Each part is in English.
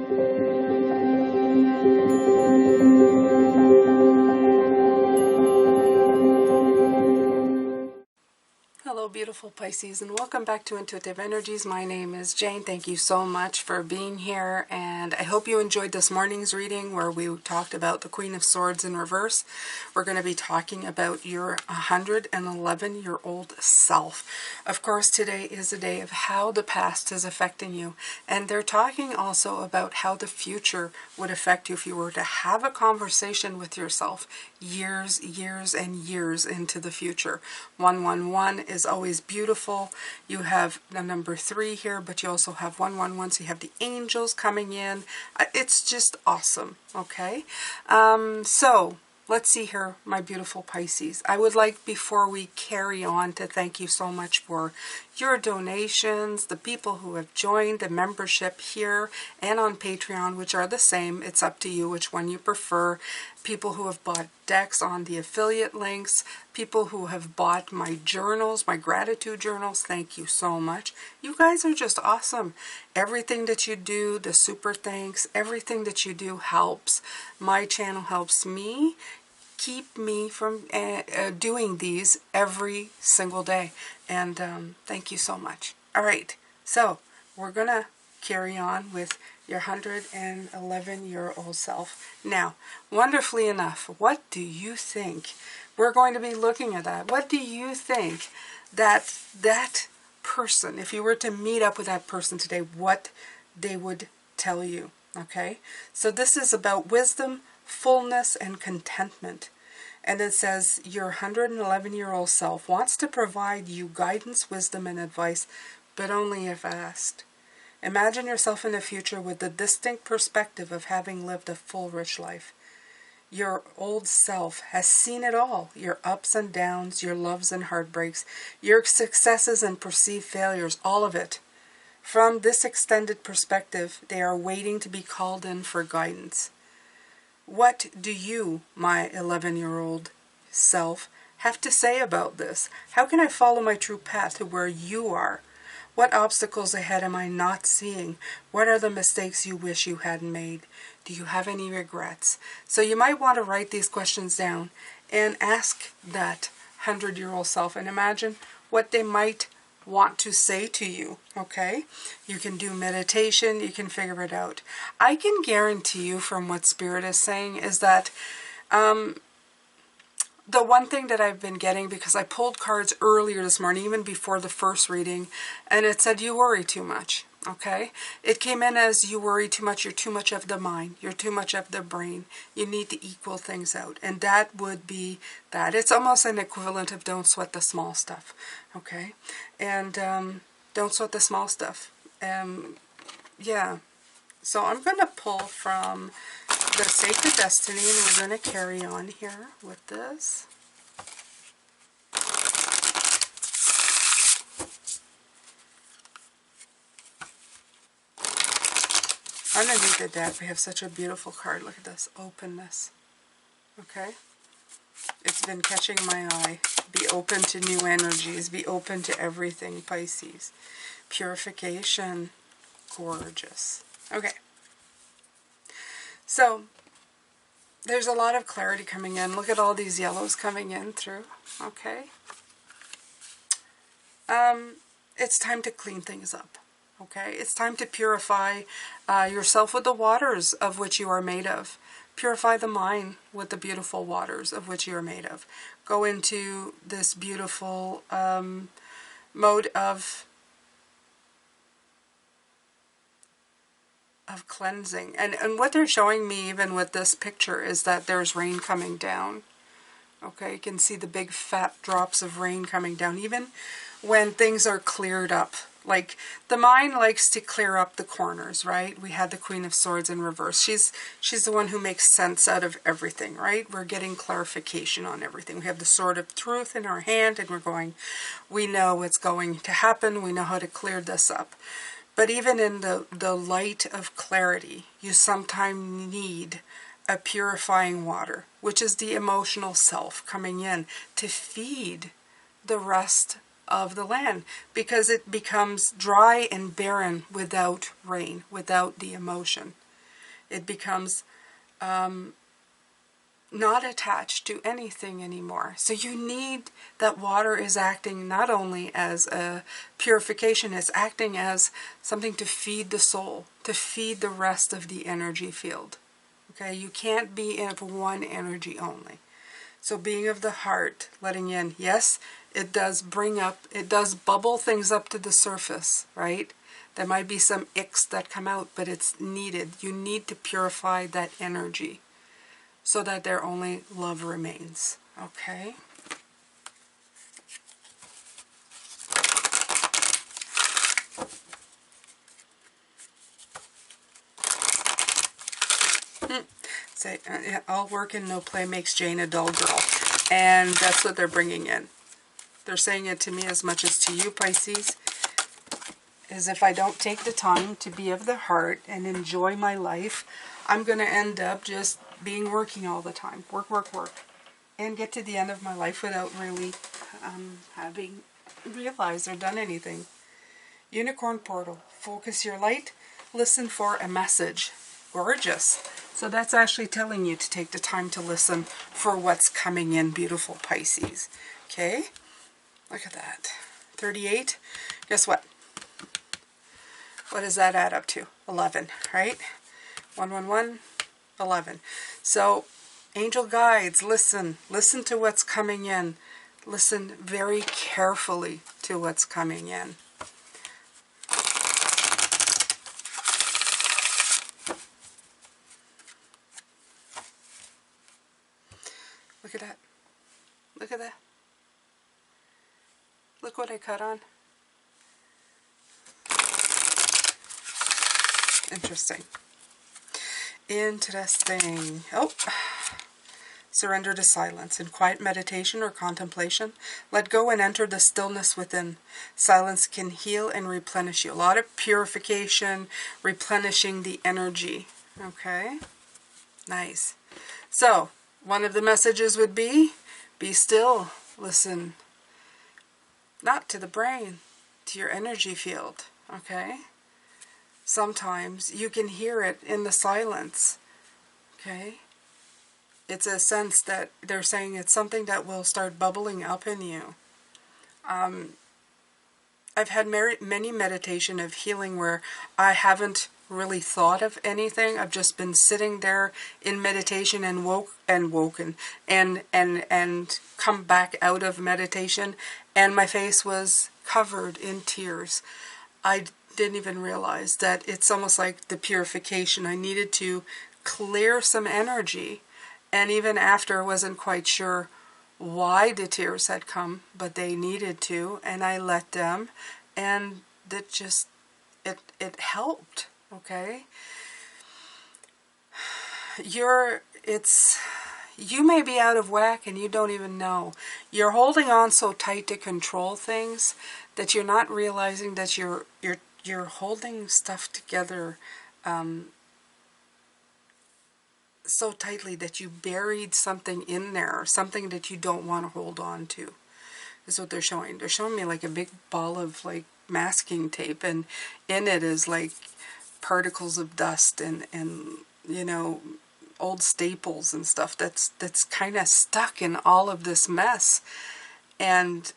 Hello beautiful Pisces, and welcome back to Intuitive Energies. My name is Jane. Thank you so much for being here, and I hope you enjoyed this morning's reading where we talked about the Queen of Swords in reverse. We're going to be talking about your 111-year-old self. Of course, today is a day of how the past is affecting you, and they're talking also about how the future would affect you if you were to have a conversation with yourself years and years into the future. 111 is always beautiful. You have the number 3 here, but you also have 111, so you have the angels coming in. It's just awesome, okay? So let's see here, my beautiful Pisces. I would like, before we carry on, to thank you so much for your donations, the people who have joined the membership here and on Patreon, which are the same. It's up to you which one you prefer. People who have bought decks on the affiliate links, people who have bought my journals, my gratitude journals, thank you so much. You guys are just awesome. Everything that you do, the super thanks, everything that you do helps. My channel helps me keep me from doing these every single day. And thank you so much. All right, so we're going to carry on with your 111-year-old self. Now, wonderfully enough, what do you think? We're going to be looking at that. What do you think that person, if you were to meet up with that person today, what they would tell you? Okay, so this is about wisdom, fullness, and contentment. And it says, your 111-year-old self wants to provide you guidance, wisdom, and advice, but only if asked. Imagine yourself in the future with the distinct perspective of having lived a full, rich life. Your old self has seen it all, your ups and downs, your loves and heartbreaks, your successes and perceived failures, all of it. From this extended perspective, they are waiting to be called in for guidance. What do you, my 11-year-old self, have to say about this? How can I follow my true path to where you are? What obstacles ahead am I not seeing? What are the mistakes you wish you hadn't made? Do you have any regrets? So you might want to write these questions down and ask that 100-year-old self and imagine what they might want to say to you, okay? You can do meditation, you can figure it out. I can guarantee you from what Spirit is saying is that the one thing that I've been getting, because I pulled cards earlier this morning, even before the first reading, and it said you worry too much, okay? It came in as you worry too much, you're too much of the mind, you're too much of the brain, you need to equal things out, and that would be that. It's almost an equivalent of don't sweat the small stuff, okay? And don't sweat the small stuff. Yeah, so I'm going to pull from the Sacred Destiny, and we're going to carry on here with this. Underneath the deck, we have such a beautiful card. Look at this, openness. Okay? It's been catching my eye. Be open to new energies. Be open to everything, Pisces. Purification. Gorgeous. Okay. So, there's a lot of clarity coming in. Look at all these yellows coming in through. Okay. It's time to clean things up. Okay. It's time to purify yourself with the waters of which you are made of. Purify the mind with the beautiful waters of which you are made of. Go into this beautiful mode of cleansing. And what they're showing me even with this picture is that there's rain coming down. Okay, you can see the big fat drops of rain coming down even when things are cleared up. Like, the mind likes to clear up the corners, right? We had the Queen of Swords in reverse. She's the one who makes sense out of everything, right? We're getting clarification on everything. We have the Sword of Truth in our hand, and we're going, we know what's going to happen. We know how to clear this up. But even in the light of clarity, you sometimes need a purifying water, which is the emotional self coming in to feed the rest of the land, because it becomes dry and barren without rain, without the emotion. It becomes not attached to anything anymore. So you need that water is acting not only as a purification, it's acting as something to feed the soul, to feed the rest of the energy field. Okay, you can't be of one energy only. So being of the heart, letting in, yes, it does bring up, it does bubble things up to the surface, right? There might be some icks that come out, but it's needed. You need to purify that energy so that there only love remains. Okay? Say, yeah, all work and no play makes Jane a dull girl. And that's what they're bringing in. They're saying it to me as much as to you, Pisces, is if I don't take the time to be of the heart and enjoy my life, I'm going to end up just working all the time. Work, work, work. And get to the end of my life without really having realized or done anything. Unicorn portal. Focus your light. Listen for a message. Gorgeous. So that's actually telling you to take the time to listen for what's coming in, beautiful Pisces. Okay? Look at that. 38. Guess what? What does that add up to? 11, right? 111, 11. So, angel guides, listen. Listen to what's coming in. Listen very carefully to what's coming in. Look at that. Look at that. Look what I cut on. Interesting. Interesting. Oh. Surrender to silence. In quiet meditation or contemplation, let go and enter the stillness within. Silence can heal and replenish you. A lot of purification, replenishing the energy. Okay? Nice. So, one of the messages would be still. Listen. Not to the brain, to your energy field. Okay? Sometimes you can hear it in the silence. Okay? It's a sense that they're saying it's something that will start bubbling up in you. I've had many meditation of healing where I haven't really thought of anything. I've just been sitting there in meditation and woken and come back out of meditation, and my face was covered in tears. I didn't even realize that it's almost like the purification. I needed to clear some energy. And even after, I wasn't quite sure why the tears had come, but they needed to, and I let them, and that just, it helped, okay? You may be out of whack and you don't even know. You're holding on so tight to control things that you're not realizing that you're holding stuff together, so tightly that you buried something in there, something that you don't want to hold on to, is what they're showing. They're showing me like a big ball of like masking tape, and in it is like particles of dust and you know, old staples and stuff that's kind of stuck in all of this mess, and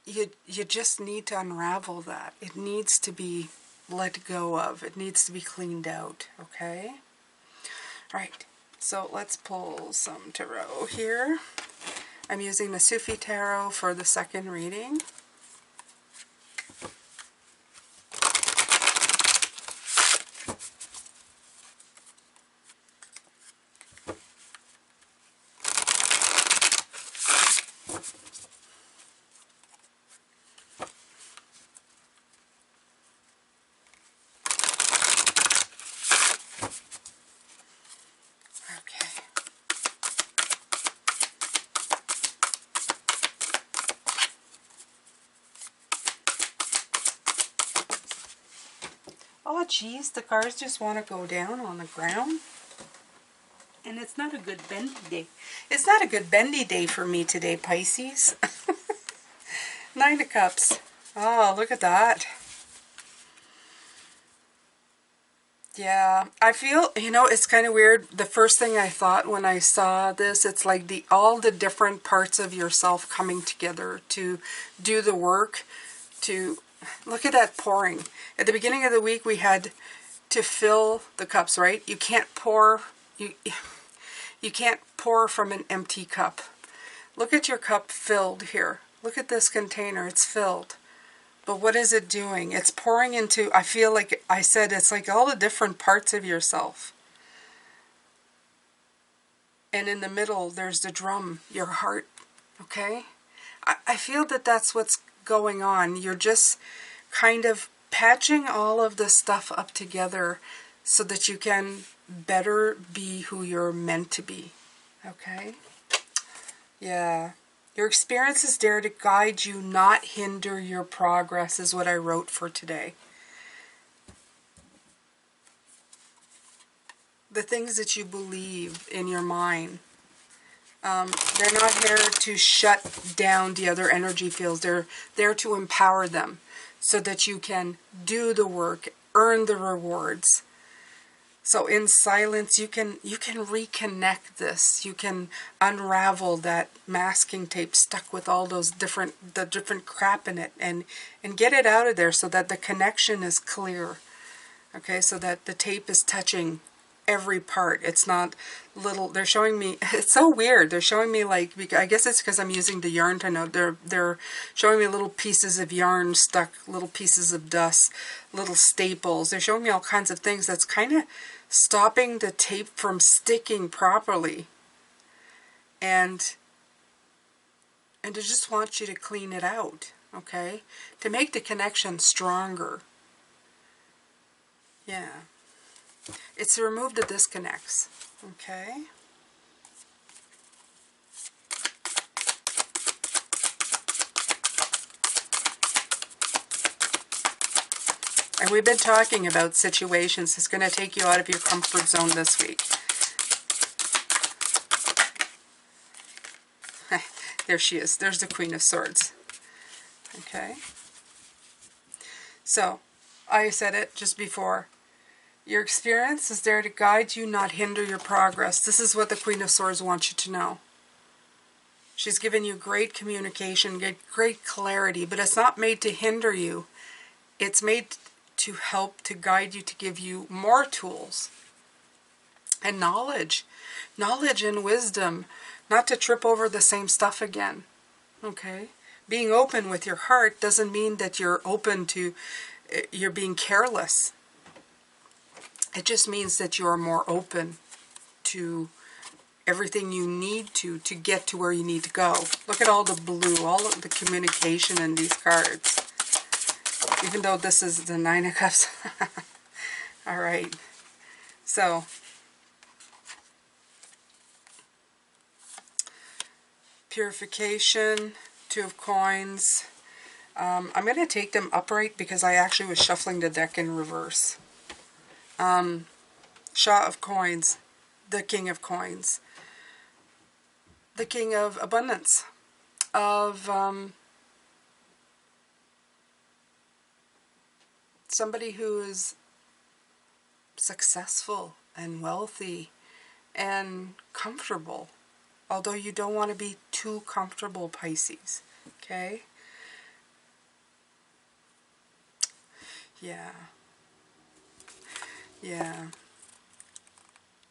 you just need to unravel that. It needs to be let go of. It needs to be cleaned out, okay? Alright, so let's pull some tarot here. I'm using the Sufi Tarot for the second reading. Oh, geez, the cars just want to go down on the ground. And it's not a good bendy day. It's not a good bendy day for me today, Pisces. 9 of Cups. Oh, look at that. Yeah, I feel, it's kind of weird. The first thing I thought when I saw this, it's like all the different parts of yourself coming together to do the work, to look at that pouring. At the beginning of the week, we had to fill the cups, right? You can't pour, you can't pour from an empty cup. Look at your cup filled here. Look at this container, it's filled. But what is it doing? It's pouring into, I feel like I said, it's like all the different parts of yourself. And in the middle, there's the drum, your heart, okay? I feel that that's what's going on. You're just kind of patching all of this stuff up together so that you can better be who you're meant to be, okay? Yeah. Your experience is there to guide you, not hinder your progress, is what I wrote for today. The things that you believe in your mind, they're not here to shut down the other energy fields. They're there to empower them so that you can do the work, earn the rewards. So in silence, you can reconnect this. You can unravel that masking tape stuck with all those different crap in it, and get it out of there so that the connection is clear. Okay, so that the tape is touching every part. It's not little. They're showing me. It's so weird. They're showing me, like, I guess it's because I'm using the yarn to know. They're showing me little pieces of yarn stuck, little pieces of dust, little staples. They're showing me all kinds of things that's kind of stopping the tape from sticking properly. And I just want you to clean it out, okay? To make the connection stronger. Yeah. It's to remove the disconnects, okay? And we've been talking about situations. It's going to take you out of your comfort zone this week. There she is. There's the Queen of Swords. Okay? So, I said it just before. Your experience is there to guide you, not hinder your progress. This is what the Queen of Swords wants you to know. She's given you great communication, great clarity, but it's not made to hinder you. It's made to help, to guide you, to give you more tools and knowledge. Knowledge and wisdom, not to trip over the same stuff again. Okay? Being open with your heart doesn't mean that you're you're being careless. It just means that you're more open to everything you need to get to where you need to go. Look at all the blue, all of the communication in these cards. Even though this is the Nine of Cups. All right. So, Purification, Two of Coins. I'm going to take them upright because I actually was shuffling the deck in reverse. Shah of Coins, the King of Coins. The King of Abundance. Of somebody who is successful and wealthy and comfortable. Although you don't want to be too comfortable, Pisces. Okay? Yeah. Yeah.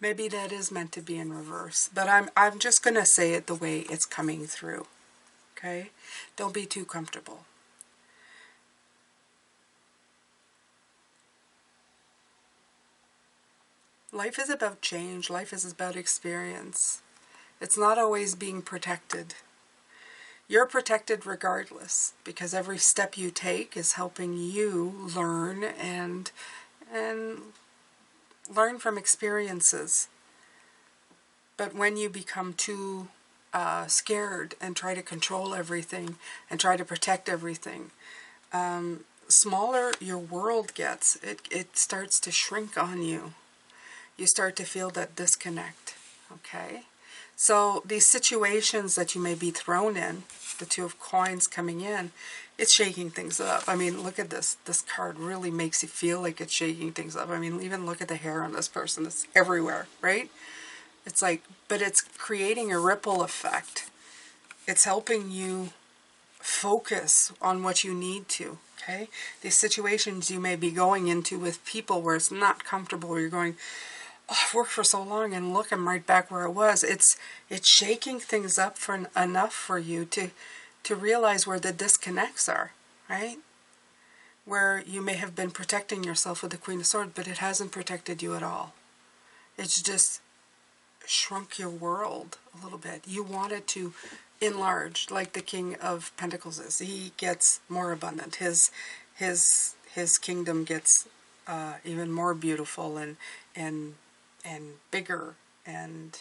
Maybe that is meant to be in reverse. But I'm just going to say it the way it's coming through. Okay? Don't be too comfortable. Life is about change. Life is about experience. It's not always being protected. You're protected regardless, because every step you take is helping you learn and learn from experiences. But when you become too scared and try to control everything and try to protect everything, smaller your world gets. It starts to shrink on you. You start to feel that disconnect. Okay? So these situations that you may be thrown in, the Two of Coins coming in, it's shaking things up. I mean, look at this. This card really makes you feel like it's shaking things up. I mean, even look at the hair on this person. It's everywhere, right? It's like, but it's creating a ripple effect. It's helping you focus on what you need to, okay? These situations you may be going into with people where it's not comfortable, where you're going, oh, I've worked for so long and look, I'm right back where I was. It's shaking things up for enough for you to realize where the disconnects are, right? Where you may have been protecting yourself with the Queen of Swords, but it hasn't protected you at all. It's just shrunk your world a little bit. You want it to enlarge, like the King of Pentacles is. He gets more abundant. His kingdom gets even more beautiful and bigger, and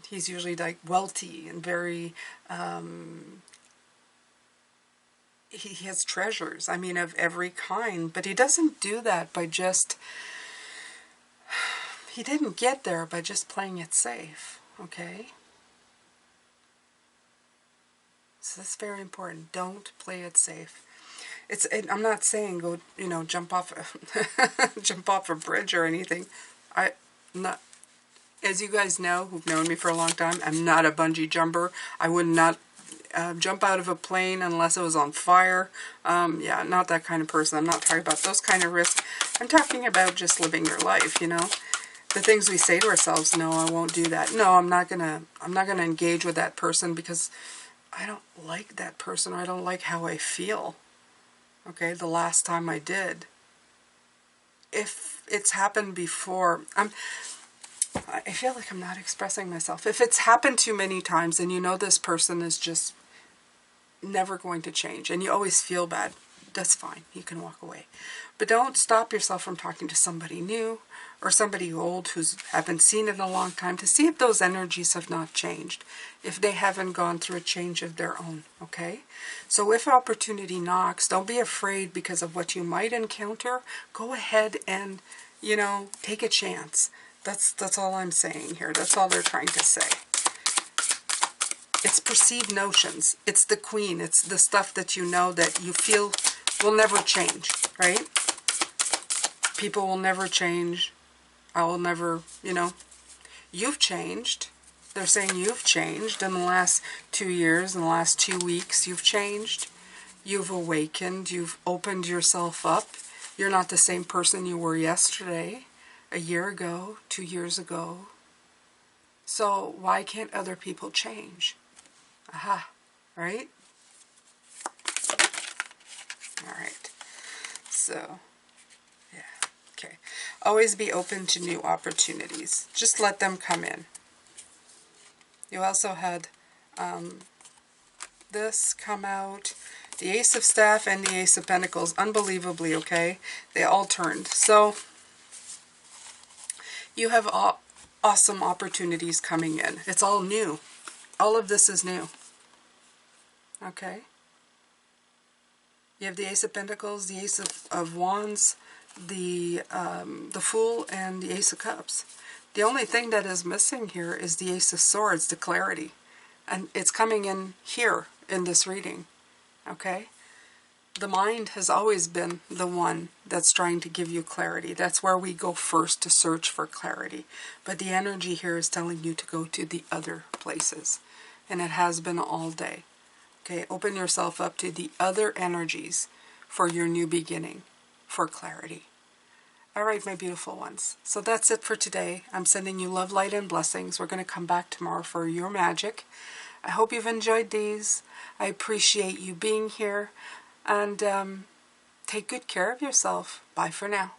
he's usually like wealthy and very he has treasures, I mean, of every kind, but he doesn't do that by just, he didn't get there by just playing it safe, okay? So that's very important. Don't play it safe. I'm not saying go, jump off a bridge or anything. Not, as you guys know, who've known me for a long time, I'm not a bungee jumper. I would not jump out of a plane unless it was on fire. Yeah, not that kind of person. I'm not talking about those kind of risks. I'm talking about just living your life, The things we say to ourselves, no, I won't do that. No, I'm not gonna engage with that person because I don't like that person, or I don't like how I feel. Okay, the last time I did. If it's happened before, I feel like I'm not expressing myself. If it's happened too many times and you know this person is just never going to change and you always feel bad, that's fine. You can walk away. But don't stop yourself from talking to somebody new or somebody old who's haven't seen it in a long time to see if those energies have not changed, if they haven't gone through a change of their own, okay? So if opportunity knocks, don't be afraid because of what you might encounter. Go ahead and, take a chance. That's all I'm saying here. That's all they're trying to say. It's perceived notions. It's the Queen. It's the stuff that you know that you feel will never change, right? People will never change. I will never, you've changed. They're saying you've changed in the last 2 years, in the last 2 weeks, you've changed. You've awakened. You've opened yourself up. You're not the same person you were yesterday, a year ago, 2 years ago. So why can't other people change? Aha, right? All right. So, yeah, okay. Always be open to new opportunities. Just let them come in. You also had this come out, the Ace of Staff and the Ace of Pentacles, unbelievably, okay? They all turned. So, you have awesome opportunities coming in. It's all new. All of this is new. Okay? You have the Ace of Pentacles, the Ace of Wands, the Fool, and the Ace of Cups. The only thing that is missing here is the Ace of Swords, the clarity. And it's coming in here in this reading. Okay? The mind has always been the one that's trying to give you clarity. That's where we go first to search for clarity. But the energy here is telling you to go to the other places. And it has been all day. Okay, open yourself up to the other energies for your new beginning, for clarity. All right, my beautiful ones. So that's it for today. I'm sending you love, light, and blessings. We're going to come back tomorrow for your magic. I hope you've enjoyed these. I appreciate you being here. And take good care of yourself. Bye for now.